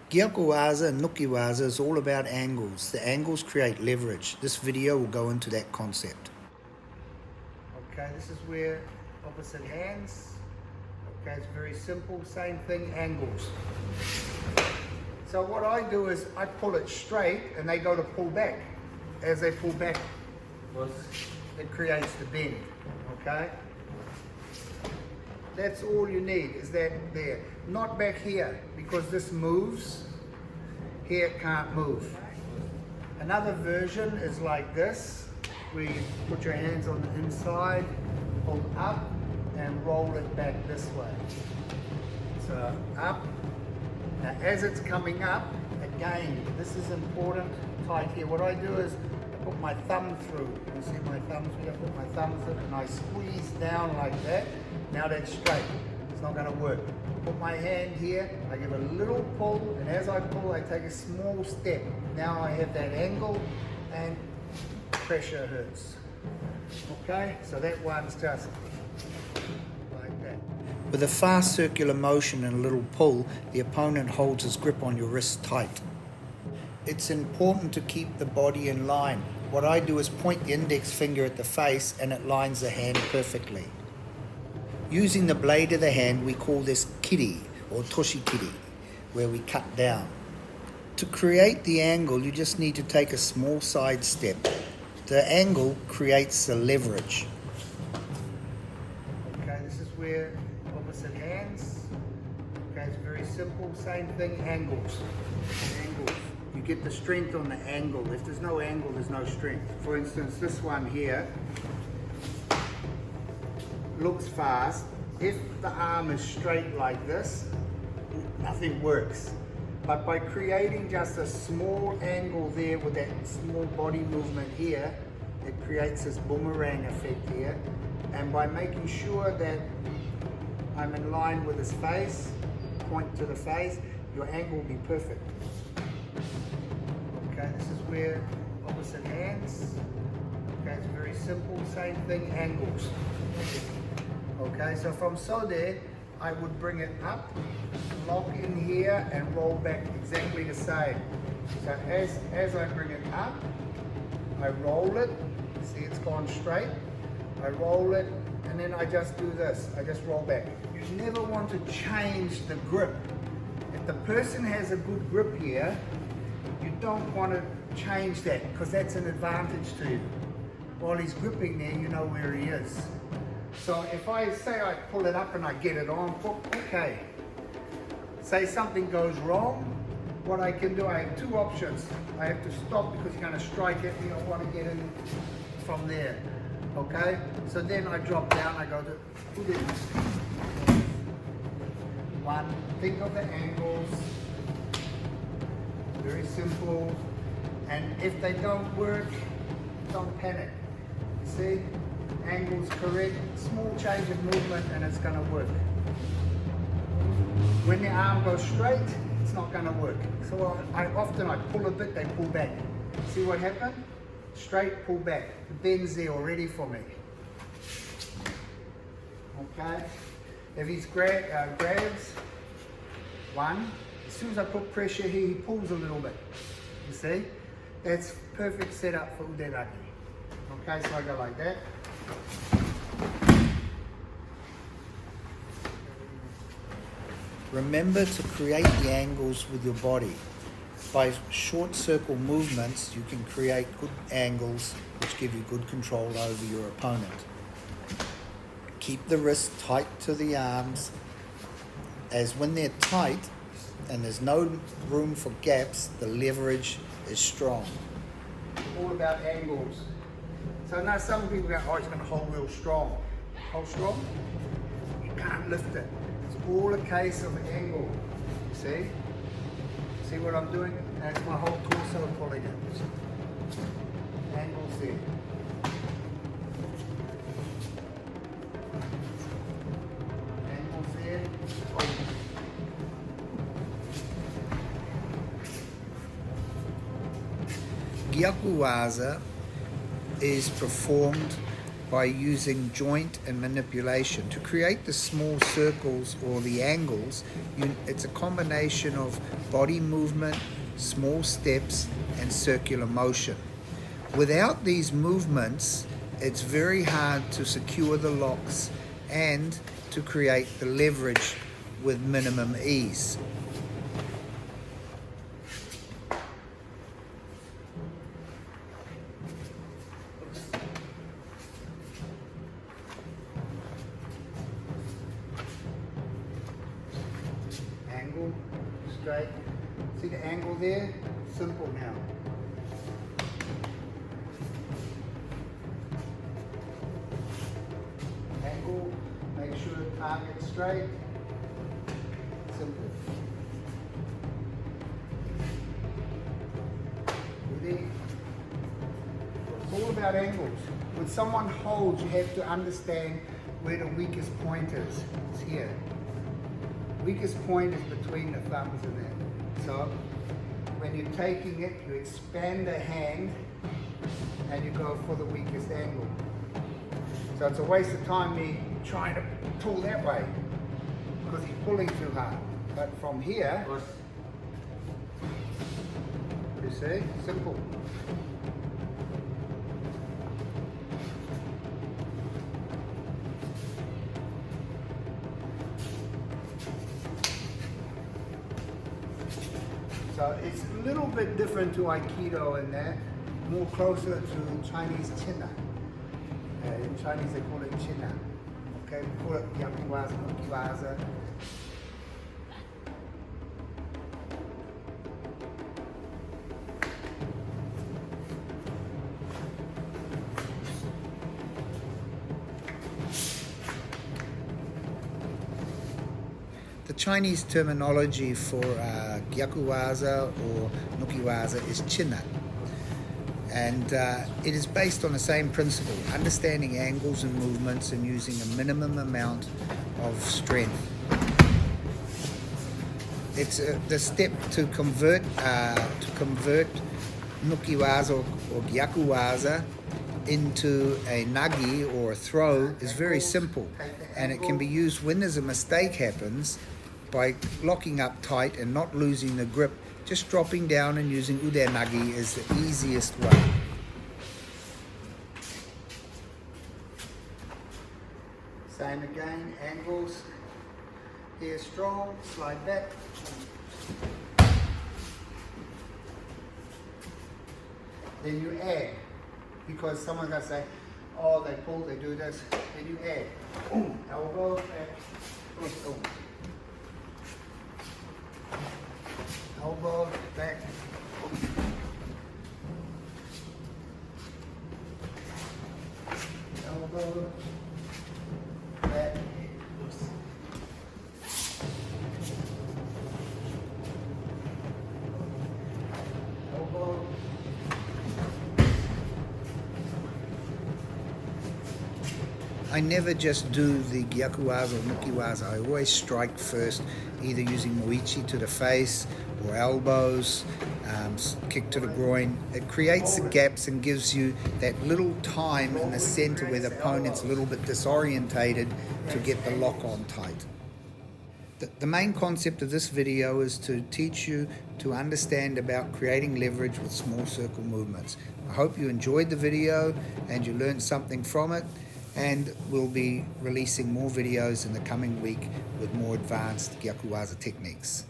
Gyakuwaza and Nukiwaza is all about angles. The angles create leverage. This video will go into that concept. Okay, this is where opposite hands. Okay, it's very simple, same thing, angles. So what I do is I pull it straight and they go to pull back. As they pull back, it creates the bend, okay? That's all you need, is that there. Not back here, because this moves. Here it can't move. Another version is like this, where you put your hands on the inside, hold up, and roll it back this way. So up. Now as it's coming up, again, this is important, tight here. What I do is I put my thumb through. You see my thumb through? I put my thumb through and I squeeze down like that. Now that's straight. It's not going to work. Put my hand here, I give a little pull, and as I pull, I take a small step. Now I have that angle and pressure hurts. Okay, so that one's just like that. With a fast circular motion and a little pull, the opponent holds his grip on your wrist tight. It's important to keep the body in line. What I do is point the index finger at the face and it lines the hand perfectly. Using the blade of the hand, we call this kiri or toshikiri, where we cut down. To create the angle, you just need to take a small side step. The angle creates the leverage. Okay, this is where opposite hands. Okay, it's very simple, same thing, angles. Angles. You get the strength on the angle. If there's no angle, there's no strength. For instance, this one here looks fast. If the arm is straight like this, nothing works. But by creating just a small angle there with that small body movement here, it creates this boomerang effect here. And by making sure that I'm in line with his face, point to the face, your angle will be perfect. Okay, this is where opposite hands. Okay, it's very simple, same thing, angles. Okay, so from there, I would bring it up, lock in here, and roll back exactly the same. So as I bring it up, I roll it. See, it's gone straight. I roll it, and then I just do this. I just roll back. You never want to change the grip. If the person has a good grip here, you don't want to change that, because that's an advantage to you. While he's gripping there, you know where he is. So if I say I pull it up and I get it on, okay. Say something goes wrong, what I can do, I have two options. I have to stop because you're going to strike it, you don't want to get in from there. Okay? So then I drop down, I go to put it. One, think of the angles. Very simple. And if they don't work, don't panic. You see? Angles correct, small change of movement, and it's going to work. When the arm goes straight, it's not going to work. So I pull a bit, they pull back. See what happened? Straight, pull back. The bend's there already for me. Okay? If he grabs, one, as soon as I put pressure here, he pulls a little bit. You see? That's perfect setup for uderagi. Okay, so I go like that. Remember to create the angles with your body. By short circle movements, you can create good angles which give you good control over your opponent. Keep the wrists tight to the arms, as when they're tight and there's no room for gaps, the leverage is strong. All about angles. So now some people go, oh, he's going to hold real strong. Hold strong? You can't lift it. It's all a case of angle. You see? See what I'm doing? That's my whole torso pulling it. Angles there. Angles there. Oh. Gyakuwaza is performed by using joint and manipulation. To create the small circles or the angles, it's a combination of body movement, small steps, and circular motion. Without these movements, it's very hard to secure the locks and to create the leverage with minimum ease. Angle, straight. See the angle there? Simple now. Angle, make sure the target's straight. Simple. Ready? It's all about angles. When someone holds, you have to understand where the weakest point is. It's here. Weakest point is between the thumbs and that. So when you're taking it, you expand the hand and you go for the weakest angle. So it's a waste of time me trying to pull that way because he's pulling too hard. But from here, you see, simple. So it's a little bit different to Aikido in that, more closer to Chinese China. In Chinese they call it China. Okay, we call it Yakuwaza, Nukiwaza. The Chinese terminology for Gyakuwaza or Nukiwaza is China. And it is based on the same principle, understanding angles and movements and using a minimum amount of strength. It's the step to convert Nukiwaza or Gyakuwaza into a nagi or a throw is very simple, and it can be used when there's a mistake happens by locking up tight and not losing the grip. Just dropping down and using udenagi is the easiest way. Same again, angles. Here strong, slide back. Then you add, because someone's going to say, oh, they pull, they do this. Then you add. Boom, elbow, back. Boom, boom. Elbow, back. Elbow, back. Elbow. I never just do the Gyakuwaza or Nukiwaza. I always strike first, either using moichi to the face or elbows, kick to the groin. It creates the gaps and gives you that little time in the center where the opponent's a little bit disorientated to get the lock on tight. The main concept of this video is to teach you to understand about creating leverage with small circle movements. I hope you enjoyed the video and you learned something from it, and we'll be releasing more videos in the coming week with more advanced Gyakuwaza techniques.